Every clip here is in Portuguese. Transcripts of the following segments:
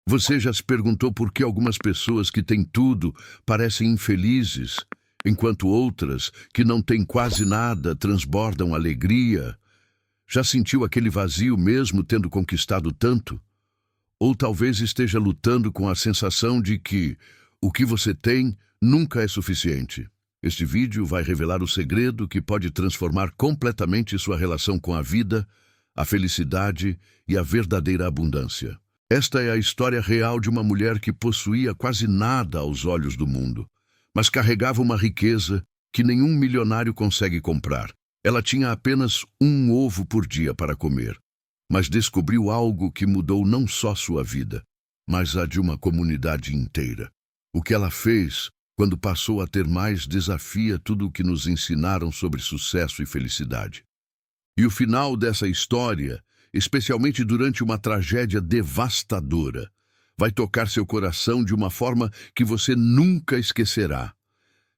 Você já se perguntou por que algumas pessoas que têm tudo parecem infelizes, enquanto outras, que não têm quase nada, transbordam alegria? Já sentiu aquele vazio mesmo tendo conquistado tanto? Ou talvez esteja lutando com a sensação de que o que você tem nunca é suficiente. Este vídeo vai revelar o segredo que pode transformar completamente sua relação com a vida, a felicidade e a verdadeira abundância. Esta é a história real de uma mulher que possuía quase nada aos olhos do mundo, mas carregava uma riqueza que nenhum milionário consegue comprar. Ela tinha apenas um ovo por dia para comer, mas descobriu algo que mudou não só sua vida, mas a de uma comunidade inteira. O que ela fez quando passou a ter mais desafia tudo o que nos ensinaram sobre sucesso e felicidade. E o final dessa história, especialmente durante uma tragédia devastadora, vai tocar seu coração de uma forma que você nunca esquecerá.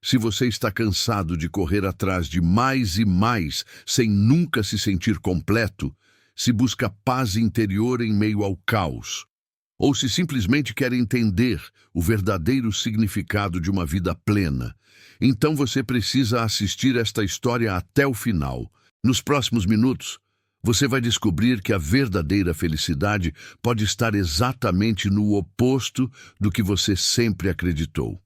Se você está cansado de correr atrás de mais e mais sem nunca se sentir completo, se busca paz interior em meio ao caos, ou se simplesmente quer entender o verdadeiro significado de uma vida plena, então você precisa assistir esta história até o final. Nos próximos minutos, você vai descobrir que a verdadeira felicidade pode estar exatamente no oposto do que você sempre acreditou.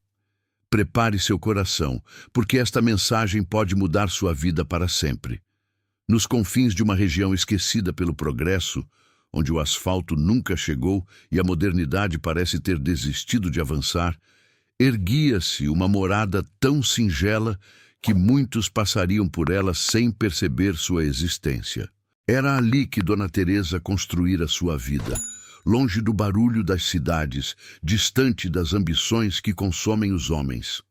Prepare seu coração, porque esta mensagem pode mudar sua vida para sempre. Nos confins de uma região esquecida pelo progresso, onde o asfalto nunca chegou e a modernidade parece ter desistido de avançar, erguia-se uma morada tão singela que muitos passariam por ela sem perceber sua existência. Era ali que Dona Teresa construíra sua vida, longe do barulho das cidades, distante das ambições que consomem os homens.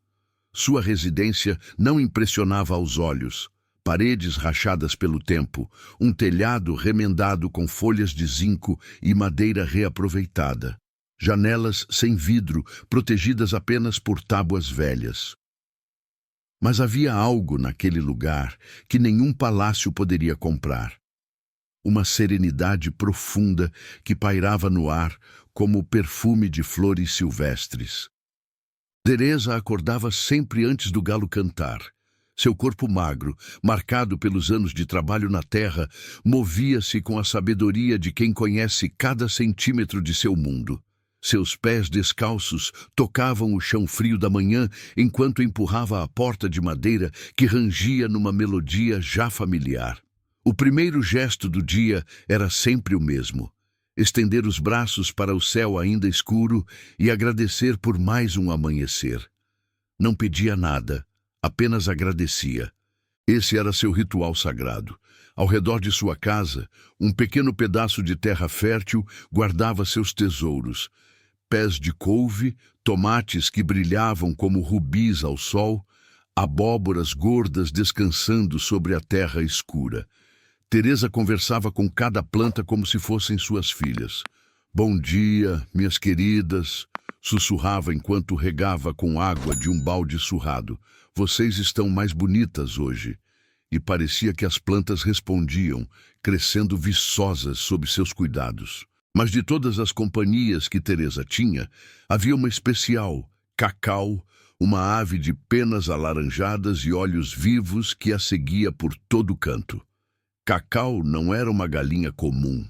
Sua residência não impressionava aos olhos. Paredes rachadas pelo tempo, um telhado remendado com folhas de zinco e madeira reaproveitada. Janelas sem vidro, protegidas apenas por tábuas velhas. Mas havia algo naquele lugar que nenhum palácio poderia comprar. Uma serenidade profunda que pairava no ar como o perfume de flores silvestres. Teresa acordava sempre antes do galo cantar. Seu corpo magro, marcado pelos anos de trabalho na terra, movia-se com a sabedoria de quem conhece cada centímetro de seu mundo. Seus pés descalços tocavam o chão frio da manhã enquanto empurrava a porta de madeira que rangia numa melodia já familiar. O primeiro gesto do dia era sempre o mesmo: estender os braços para o céu ainda escuro e agradecer por mais um amanhecer. Não pedia nada, apenas agradecia. Esse era seu ritual sagrado. Ao redor de sua casa, um pequeno pedaço de terra fértil guardava seus tesouros: pés de couve, tomates que brilhavam como rubis ao sol, abóboras gordas descansando sobre a terra escura. Teresa conversava com cada planta como se fossem suas filhas. "Bom dia, minhas queridas", sussurrava enquanto regava com água de um balde surrado. "Vocês estão mais bonitas hoje." E parecia que as plantas respondiam, crescendo viçosas sob seus cuidados. Mas de todas as companhias que Teresa tinha, havia uma especial, Cacau, uma ave de penas alaranjadas e olhos vivos que a seguia por todo canto. Cacau não era uma galinha comum.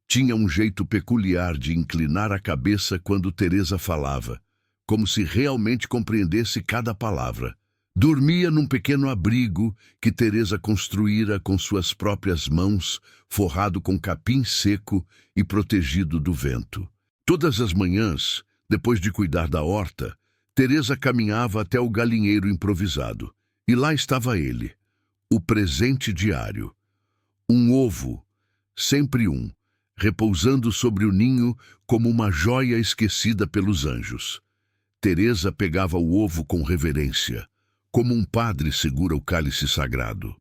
Tinha um jeito peculiar de inclinar a cabeça quando Teresa falava, como se realmente compreendesse cada palavra. Dormia num pequeno abrigo que Teresa construíra com suas próprias mãos, forrado com capim seco e protegido do vento. Todas as manhãs, depois de cuidar da horta, Teresa caminhava até o galinheiro improvisado. E lá estava ele, o presente diário. Um ovo, sempre um, repousando sobre o ninho como uma joia esquecida pelos anjos. Teresa pegava o ovo com reverência, como um padre segura o cálice sagrado.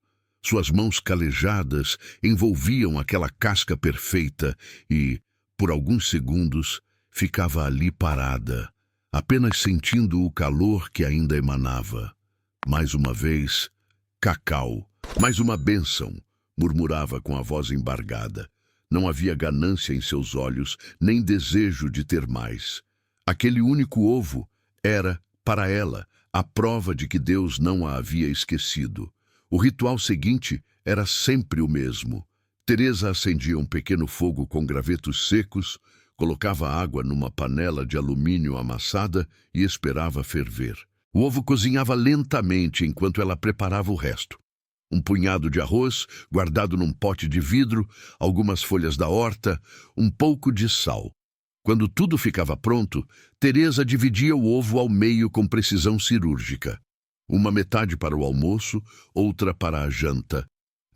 Suas mãos calejadas envolviam aquela casca perfeita e, por alguns segundos, ficava ali parada, apenas sentindo o calor que ainda emanava. Mais uma vez, Cacau, mais uma bênção, murmurava com a voz embargada. Não havia ganância em seus olhos, nem desejo de ter mais. Aquele único ovo era, para ela, a prova de que Deus não a havia esquecido. O ritual seguinte era sempre o mesmo. Teresa acendia um pequeno fogo com gravetos secos, colocava água numa panela de alumínio amassada e esperava ferver. O ovo cozinhava lentamente enquanto ela preparava o resto. Um punhado de arroz, guardado num pote de vidro, algumas folhas da horta, um pouco de sal. Quando tudo ficava pronto, Teresa dividia o ovo ao meio com precisão cirúrgica. Uma metade para o almoço, outra para a janta.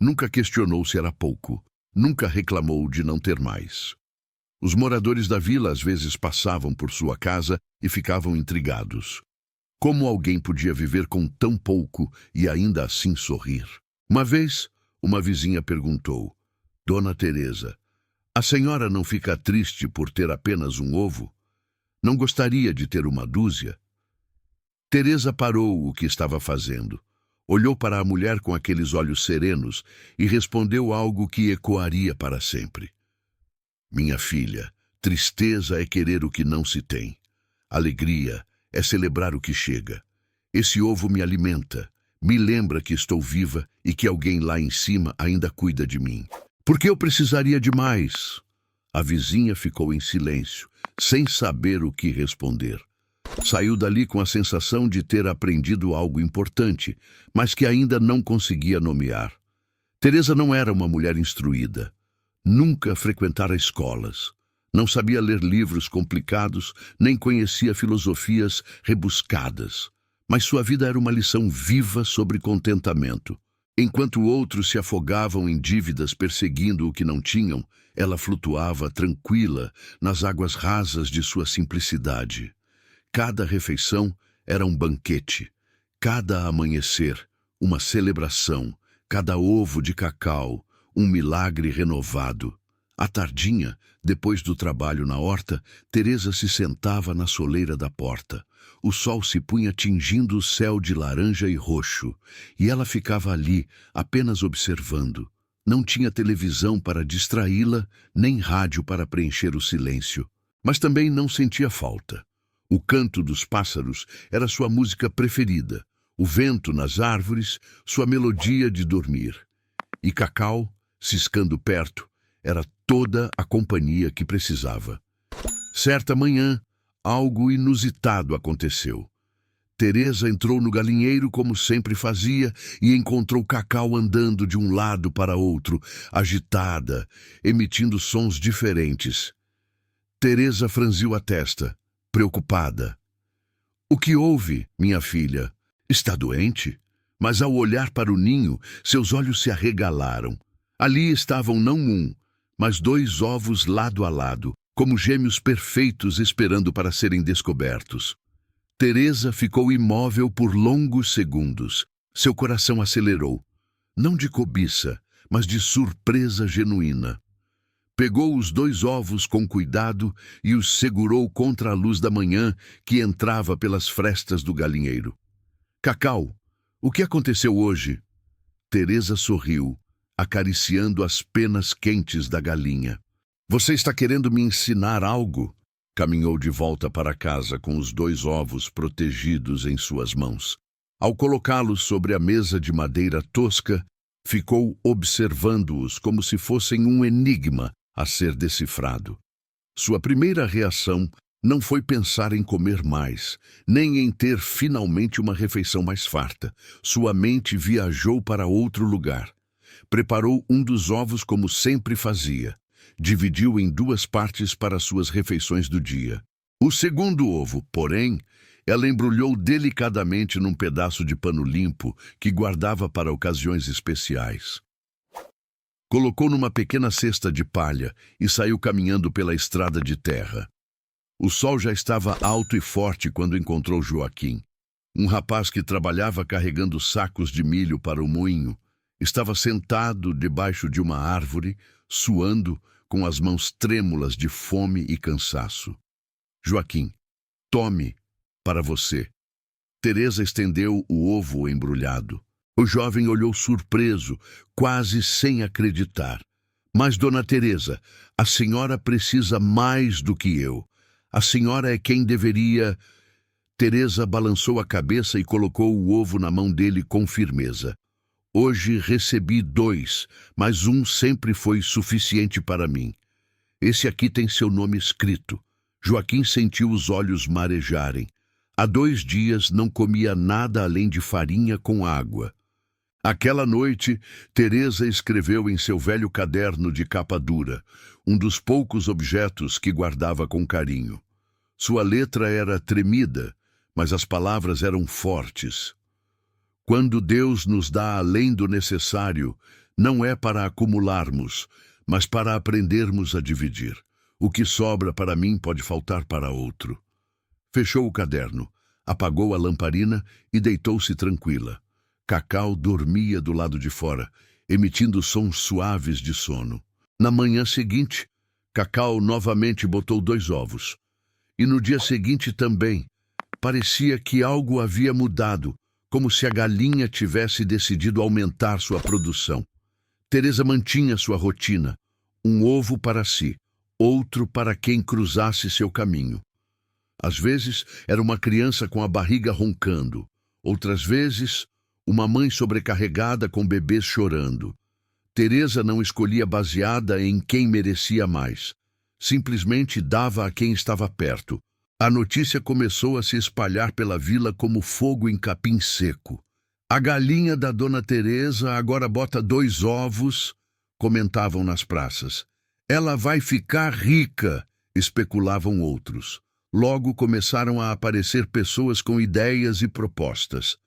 Nunca questionou se era pouco. Nunca reclamou de não ter mais. Os moradores da vila às vezes passavam por sua casa e ficavam intrigados. Como alguém podia viver com tão pouco e ainda assim sorrir? Uma vez, uma vizinha perguntou: Dona Teresa, a senhora não fica triste por ter apenas um ovo? Não gostaria de ter uma dúzia? Teresa parou o que estava fazendo. Olhou para a mulher com aqueles olhos serenos e respondeu algo que ecoaria para sempre. Minha filha, tristeza é querer o que não se tem. Alegria é celebrar o que chega. Esse ovo me alimenta, me lembra que estou viva e que alguém lá em cima ainda cuida de mim. Por que eu precisaria de mais? A vizinha ficou em silêncio, sem saber o que responder. Saiu dali com a sensação de ter aprendido algo importante, mas que ainda não conseguia nomear. Teresa não era uma mulher instruída. Nunca frequentara escolas. Não sabia ler livros complicados, nem conhecia filosofias rebuscadas. Mas sua vida era uma lição viva sobre contentamento. Enquanto outros se afogavam em dívidas perseguindo o que não tinham, ela flutuava tranquila nas águas rasas de sua simplicidade. Cada refeição era um banquete, cada amanhecer, uma celebração, cada ovo de cacau, um milagre renovado. À tardinha, depois do trabalho na horta, Teresa se sentava na soleira da porta. O sol se punha tingindo o céu de laranja e roxo, e ela ficava ali, apenas observando. Não tinha televisão para distraí-la, nem rádio para preencher o silêncio. Mas também não sentia falta. O canto dos pássaros era sua música preferida, o vento nas árvores, sua melodia de dormir. E Cacau, ciscando perto, era toda a companhia que precisava. Certa manhã, algo inusitado aconteceu. Teresa entrou no galinheiro como sempre fazia e encontrou Cacau andando de um lado para outro, agitada, emitindo sons diferentes. Teresa franziu a testa, preocupada. O que houve, minha filha? Está doente? Mas ao olhar para o ninho, seus olhos se arregalaram. Ali estavam não um, mas 2 ovos lado a lado, como gêmeos perfeitos esperando para serem descobertos. Teresa ficou imóvel por longos segundos. Seu coração acelerou, não de cobiça, mas de surpresa genuína. Pegou os 2 ovos com cuidado e os segurou contra a luz da manhã que entrava pelas frestas do galinheiro. Cacau, o que aconteceu hoje? Teresa sorriu, acariciando as penas quentes da galinha. Você está querendo me ensinar algo? Caminhou de volta para casa com os 2 ovos protegidos em suas mãos. Ao colocá-los sobre a mesa de madeira tosca, ficou observando-os como se fossem um enigma a ser decifrado. Sua primeira reação não foi pensar em comer mais, nem em ter finalmente uma refeição mais farta. Sua mente viajou para outro lugar. Preparou um dos ovos como sempre fazia. Dividiu em 2 partes para suas refeições do dia. O segundo ovo, porém, ela embrulhou delicadamente num pedaço de pano limpo que guardava para ocasiões especiais. Colocou numa pequena cesta de palha e saiu caminhando pela estrada de terra. O sol já estava alto e forte quando encontrou Joaquim. Um rapaz que trabalhava carregando sacos de milho para o moinho. Estava sentado debaixo de uma árvore, suando, com as mãos trêmulas de fome e cansaço. Joaquim, tome, para você. Teresa estendeu o ovo embrulhado. O jovem olhou surpreso, quase sem acreditar. Mas, Dona Teresa, a senhora precisa mais do que eu. A senhora é quem deveria... Teresa balançou a cabeça e colocou o ovo na mão dele com firmeza. Hoje recebi 2, mas um sempre foi suficiente para mim. Esse aqui tem seu nome escrito. Joaquim sentiu os olhos marejarem. Há 2 dias não comia nada além de farinha com água. Aquela noite, Teresa escreveu em seu velho caderno de capa dura, um dos poucos objetos que guardava com carinho. Sua letra era tremida, mas as palavras eram fortes. Quando Deus nos dá além do necessário, não é para acumularmos, mas para aprendermos a dividir. O que sobra para mim pode faltar para outro. Fechou o caderno, apagou a lamparina e deitou-se tranquila. Cacau dormia do lado de fora, emitindo sons suaves de sono. Na manhã seguinte, Cacau novamente botou 2 ovos. E no dia seguinte também. Parecia que algo havia mudado, como se a galinha tivesse decidido aumentar sua produção. Teresa mantinha sua rotina, um ovo para si, outro para quem cruzasse seu caminho. Às vezes, era uma criança com a barriga roncando. Outras vezes, uma mãe sobrecarregada com bebês chorando. Teresa não escolhia baseada em quem merecia mais. Simplesmente dava a quem estava perto. A notícia começou a se espalhar pela vila como fogo em capim seco. A galinha da Dona Teresa agora bota 2 ovos, comentavam nas praças. Ela vai ficar rica, especulavam outros. Logo começaram a aparecer pessoas com ideias e propostas.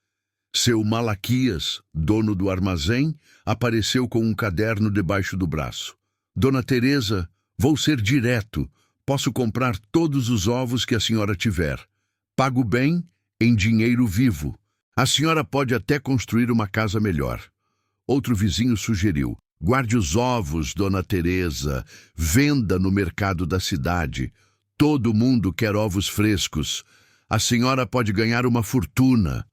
Seu Malaquias, dono do armazém, apareceu com um caderno debaixo do braço. Dona Teresa, vou ser direto. Posso comprar todos os ovos que a senhora tiver. Pago bem, em dinheiro vivo. A senhora pode até construir uma casa melhor. Outro vizinho sugeriu. Guarde os ovos, Dona Teresa. Venda no mercado da cidade. Todo mundo quer ovos frescos. A senhora pode ganhar uma fortuna.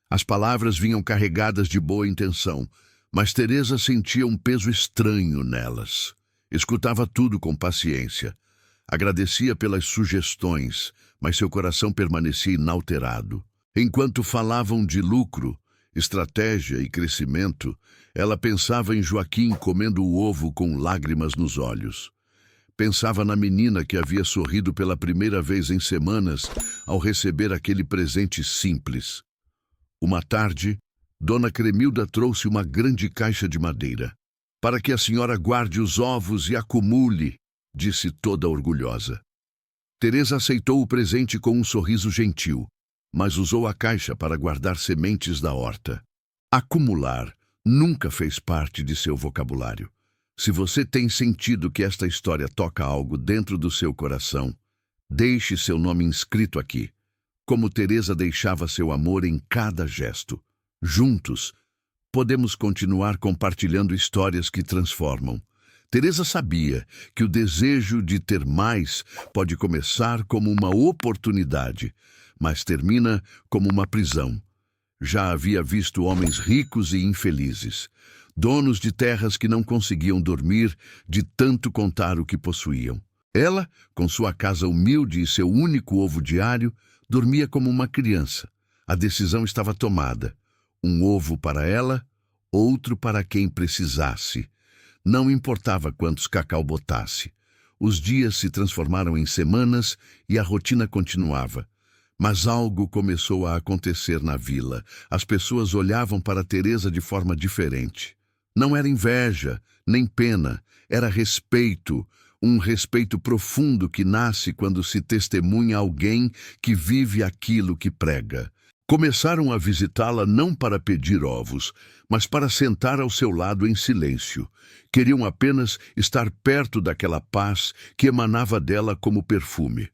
As palavras vinham carregadas de boa intenção, mas Teresa sentia um peso estranho nelas. Escutava tudo com paciência. Agradecia pelas sugestões, mas seu coração permanecia inalterado. Enquanto falavam de lucro, estratégia e crescimento, ela pensava em Joaquim comendo o ovo com lágrimas nos olhos. Pensava na menina que havia sorrido pela primeira vez em semanas ao receber aquele presente simples. Uma tarde, Dona Cremilda trouxe uma grande caixa de madeira. Para que a senhora guarde os ovos e acumule, disse toda orgulhosa. Teresa aceitou o presente com um sorriso gentil, mas usou a caixa para guardar sementes da horta. Acumular nunca fez parte de seu vocabulário. Se você tem sentido que esta história toca algo dentro do seu coração, deixe seu nome inscrito aqui, como Teresa deixava seu amor em cada gesto. Juntos, podemos continuar compartilhando histórias que transformam. Teresa sabia que o desejo de ter mais pode começar como uma oportunidade, mas termina como uma prisão. Já havia visto homens ricos e infelizes, donos de terras que não conseguiam dormir de tanto contar o que possuíam. Ela, com sua casa humilde e seu único ovo diário, dormia como uma criança. A decisão estava tomada. Um ovo para ela, outro para quem precisasse. Não importava quantos cacau botasse. Os dias se transformaram em semanas e a rotina continuava. Mas algo começou a acontecer na vila. As pessoas olhavam para Teresa de forma diferente. Não era inveja, nem pena, era respeito. Um respeito profundo que nasce quando se testemunha alguém que vive aquilo que prega. Começaram a visitá-la não para pedir ovos, mas para sentar ao seu lado em silêncio. Queriam apenas estar perto daquela paz que emanava dela como perfume.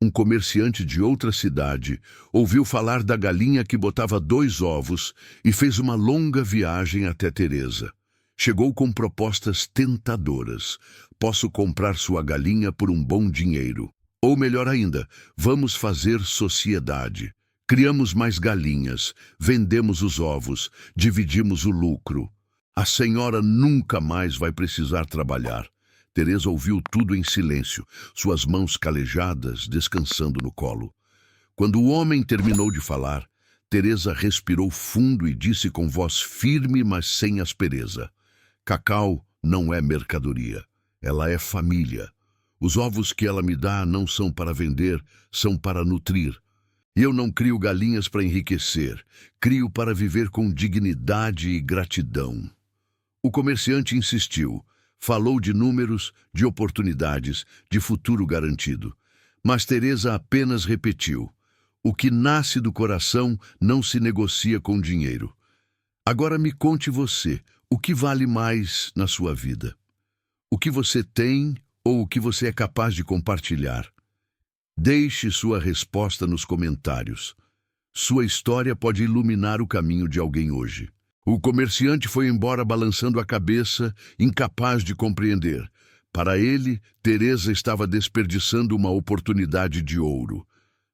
Um comerciante de outra cidade ouviu falar da galinha que botava 2 ovos e fez uma longa viagem até Teresa. Chegou com propostas tentadoras. Posso comprar sua galinha por um bom dinheiro. Ou melhor ainda, vamos fazer sociedade. Criamos mais galinhas, vendemos os ovos, dividimos o lucro. A senhora nunca mais vai precisar trabalhar. Teresa ouviu tudo em silêncio, suas mãos calejadas, descansando no colo. Quando o homem terminou de falar, Teresa respirou fundo e disse com voz firme, mas sem aspereza: Cacau não é mercadoria, ela é família. Os ovos que ela me dá não são para vender, são para nutrir. E eu não crio galinhas para enriquecer, crio para viver com dignidade e gratidão. O comerciante insistiu, falou de números, de oportunidades, de futuro garantido. Mas Teresa apenas repetiu: o que nasce do coração não se negocia com dinheiro. Agora me conte você, o que vale mais na sua vida? O que você tem ou o que você é capaz de compartilhar? Deixe sua resposta nos comentários. Sua história pode iluminar o caminho de alguém hoje. O comerciante foi embora balançando a cabeça, incapaz de compreender. Para ele, Teresa estava desperdiçando uma oportunidade de ouro.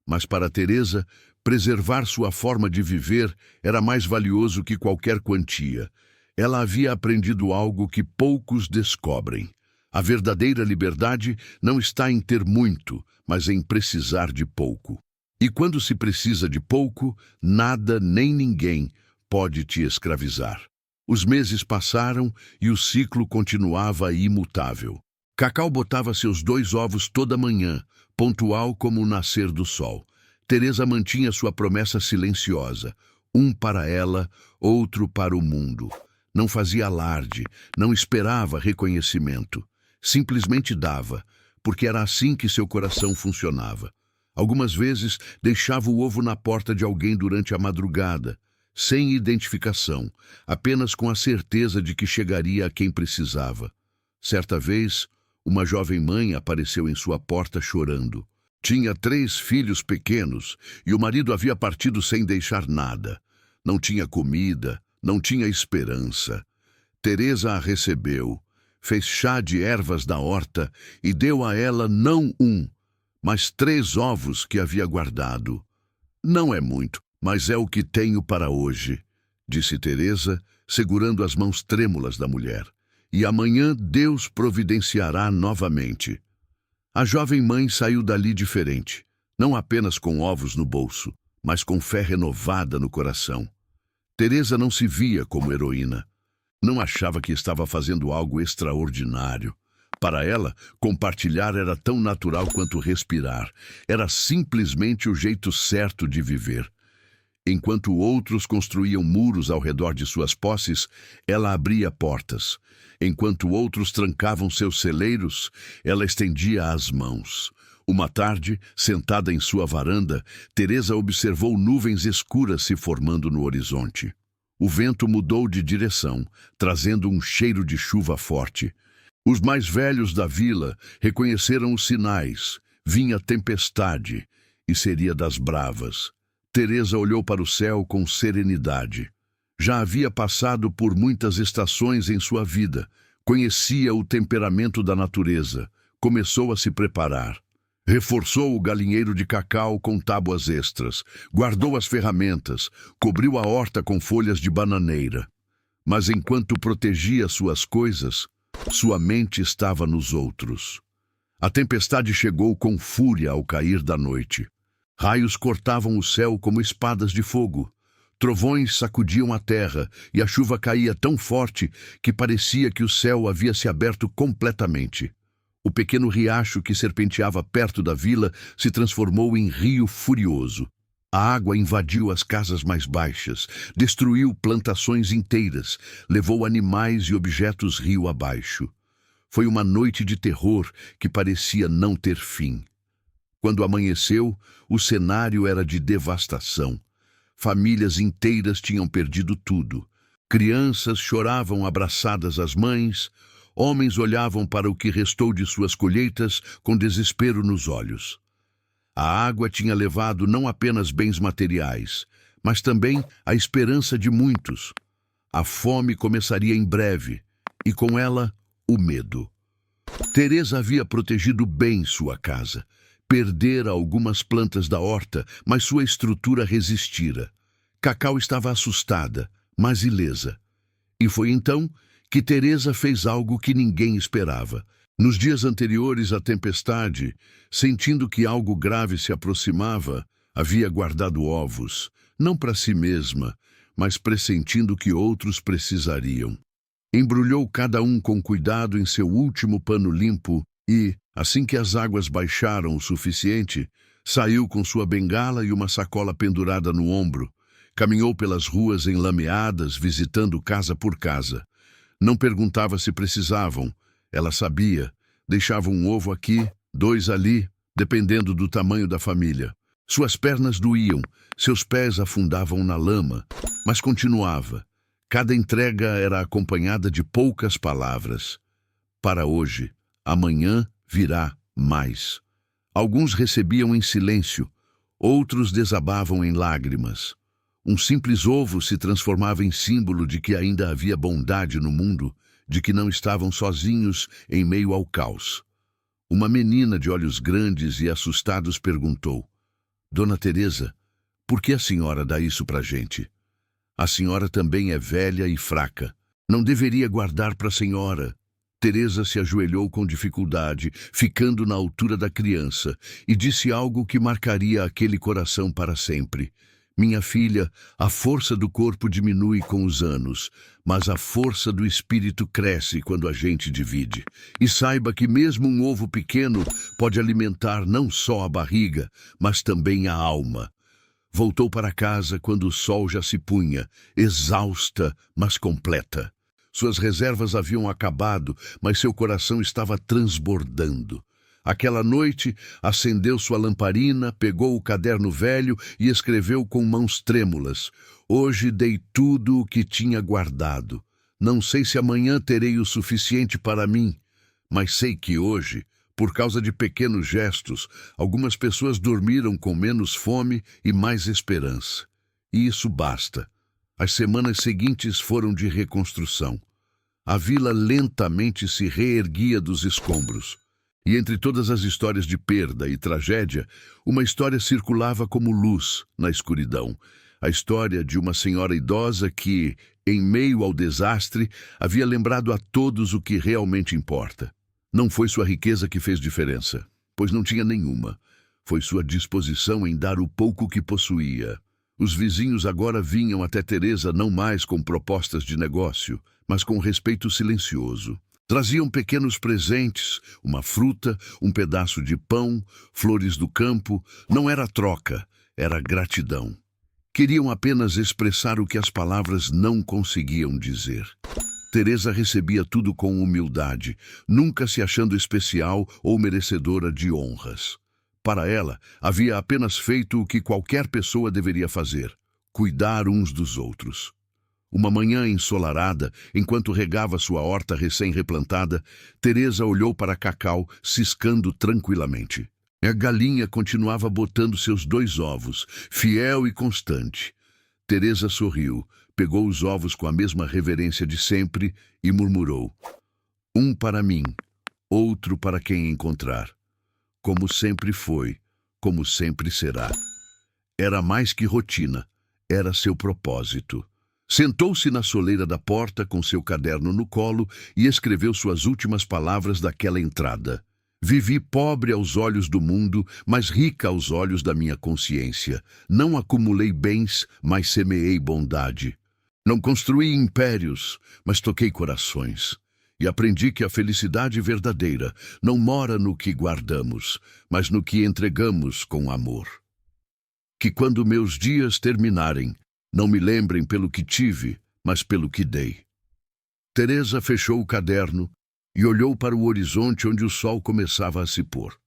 Mas para Teresa, preservar sua forma de viver era mais valioso que qualquer quantia. Ela havia aprendido algo que poucos descobrem. A verdadeira liberdade não está em ter muito, mas em precisar de pouco. E quando se precisa de pouco, nada nem ninguém pode te escravizar. Os meses passaram e o ciclo continuava imutável. Cacau botava seus 2 ovos toda manhã, pontual como o nascer do sol. Teresa mantinha sua promessa silenciosa, um para ela, outro para o mundo. Não fazia alarde, não esperava reconhecimento. Simplesmente dava, porque era assim que seu coração funcionava. Algumas vezes deixava o ovo na porta de alguém durante a madrugada, sem identificação, apenas com a certeza de que chegaria a quem precisava. Certa vez, uma jovem mãe apareceu em sua porta chorando. Tinha 3 filhos pequenos e o marido havia partido sem deixar nada. Não tinha comida, não tinha esperança. Teresa a recebeu, fez chá de ervas da horta e deu a ela não 1, mas 3 ovos que havia guardado. Não é muito, mas é o que tenho para hoje, disse Teresa, segurando as mãos trêmulas da mulher. E amanhã Deus providenciará novamente. A jovem mãe saiu dali diferente, não apenas com ovos no bolso, mas com fé renovada no coração. Teresa não se via como heroína. Não achava que estava fazendo algo extraordinário. Para ela, compartilhar era tão natural quanto respirar. Era simplesmente o jeito certo de viver. Enquanto outros construíam muros ao redor de suas posses, ela abria portas. Enquanto outros trancavam seus celeiros, ela estendia as mãos. Uma tarde, sentada em sua varanda, Teresa observou nuvens escuras se formando no horizonte. O vento mudou de direção, trazendo um cheiro de chuva forte. Os mais velhos da vila reconheceram os sinais. Vinha tempestade e seria das bravas. Teresa olhou para o céu com serenidade. Já havia passado por muitas estações em sua vida. Conhecia o temperamento da natureza. Começou a se preparar. Reforçou o galinheiro de cacau com tábuas extras. Guardou as ferramentas. Cobriu a horta com folhas de bananeira. Mas enquanto protegia suas coisas, sua mente estava nos outros. A tempestade chegou com fúria ao cair da noite. Raios cortavam o céu como espadas de fogo. Trovões sacudiam a terra e a chuva caía tão forte que parecia que o céu havia se aberto completamente. O pequeno riacho que serpenteava perto da vila se transformou em rio furioso. A água invadiu as casas mais baixas, destruiu plantações inteiras, levou animais e objetos rio abaixo. Foi uma noite de terror que parecia não ter fim. Quando amanheceu, o cenário era de devastação. Famílias inteiras tinham perdido tudo. Crianças choravam abraçadas às mães, homens olhavam para o que restou de suas colheitas com desespero nos olhos. A água tinha levado não apenas bens materiais, mas também a esperança de muitos. A fome começaria em breve, e com ela, o medo. Teresa havia protegido bem sua casa. Perdera algumas plantas da horta, mas sua estrutura resistira. Cacau estava assustada, mas ilesa. E foi então que Teresa fez algo que ninguém esperava. Nos dias anteriores à tempestade, sentindo que algo grave se aproximava, havia guardado ovos, não para si mesma, mas pressentindo que outros precisariam. Embrulhou cada um com cuidado em seu último pano limpo e, assim que as águas baixaram o suficiente, saiu com sua bengala e uma sacola pendurada no ombro. Caminhou pelas ruas enlameadas, visitando casa por casa. Não perguntava se precisavam. Ela sabia. Deixava um ovo aqui, 2 ali, dependendo do tamanho da família. Suas pernas doíam, seus pés afundavam na lama, mas continuava. Cada entrega era acompanhada de poucas palavras. Para hoje, amanhã virá mais. Alguns recebiam em silêncio, outros desabavam em lágrimas. Um simples ovo se transformava em símbolo de que ainda havia bondade no mundo, de que não estavam sozinhos em meio ao caos. Uma menina de olhos grandes e assustados perguntou: Dona Teresa, por que a senhora dá isso pra gente? A senhora também é velha e fraca. Não deveria guardar para a senhora. Teresa se ajoelhou com dificuldade, ficando na altura da criança, e disse algo que marcaria aquele coração para sempre. Minha filha, a força do corpo diminui com os anos, mas a força do espírito cresce quando a gente divide. E saiba que mesmo um ovo pequeno pode alimentar não só a barriga, mas também a alma. Voltou para casa quando o sol já se punha, exausta, mas completa. Suas reservas haviam acabado, mas seu coração estava transbordando. Aquela noite, acendeu sua lamparina, pegou o caderno velho e escreveu com mãos trêmulas: Hoje dei tudo o que tinha guardado. Não sei se amanhã terei o suficiente para mim, mas sei que hoje, por causa de pequenos gestos, algumas pessoas dormiram com menos fome e mais esperança. E isso basta. As semanas seguintes foram de reconstrução. A vila lentamente se reerguia dos escombros. E entre todas as histórias de perda e tragédia, uma história circulava como luz na escuridão. A história de uma senhora idosa que, em meio ao desastre, havia lembrado a todos o que realmente importa. Não foi sua riqueza que fez diferença, pois não tinha nenhuma. Foi sua disposição em dar o pouco que possuía. Os vizinhos agora vinham até Teresa não mais com propostas de negócio, mas com respeito silencioso. Traziam pequenos presentes, uma fruta, um pedaço de pão, flores do campo. Não era troca, era gratidão. Queriam apenas expressar o que as palavras não conseguiam dizer. Teresa recebia tudo com humildade, nunca se achando especial ou merecedora de honras. Para ela, havia apenas feito o que qualquer pessoa deveria fazer: cuidar uns dos outros. Uma manhã ensolarada, enquanto regava sua horta recém-replantada, Teresa olhou para Cacau, ciscando tranquilamente. A galinha continuava botando seus 2 ovos, fiel e constante. Teresa sorriu, pegou os ovos com a mesma reverência de sempre e murmurou: Um para mim, outro para quem encontrar. Como sempre foi, como sempre será. Era mais que rotina, era seu propósito. Sentou-se na soleira da porta com seu caderno no colo e escreveu suas últimas palavras daquela entrada. Vivi pobre aos olhos do mundo, mas rica aos olhos da minha consciência. Não acumulei bens, mas semeei bondade. Não construí impérios, mas toquei corações. E aprendi que a felicidade verdadeira não mora no que guardamos, mas no que entregamos com amor. Que quando meus dias terminarem, não me lembrem pelo que tive, mas pelo que dei. Teresa fechou o caderno e olhou para o horizonte onde o sol começava a se pôr.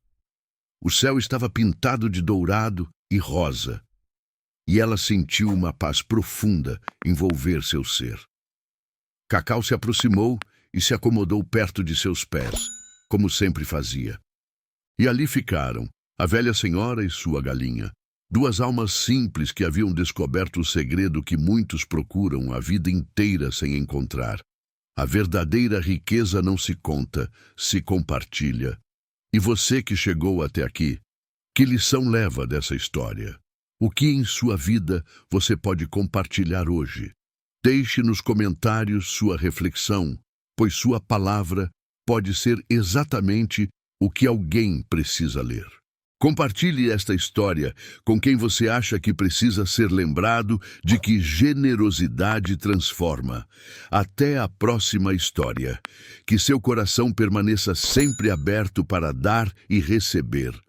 O céu estava pintado de dourado e rosa, e ela sentiu uma paz profunda envolver seu ser. Cacau se aproximou e se acomodou perto de seus pés, como sempre fazia. E ali ficaram, a velha senhora e sua galinha. 2 almas simples que haviam descoberto o segredo que muitos procuram a vida inteira sem encontrar. A verdadeira riqueza não se conta, se compartilha. E você que chegou até aqui, que lição leva dessa história? O que em sua vida você pode compartilhar hoje? Deixe nos comentários sua reflexão, pois sua palavra pode ser exatamente o que alguém precisa ler. Compartilhe esta história com quem você acha que precisa ser lembrado de que generosidade transforma. Até a próxima história. Que seu coração permaneça sempre aberto para dar e receber.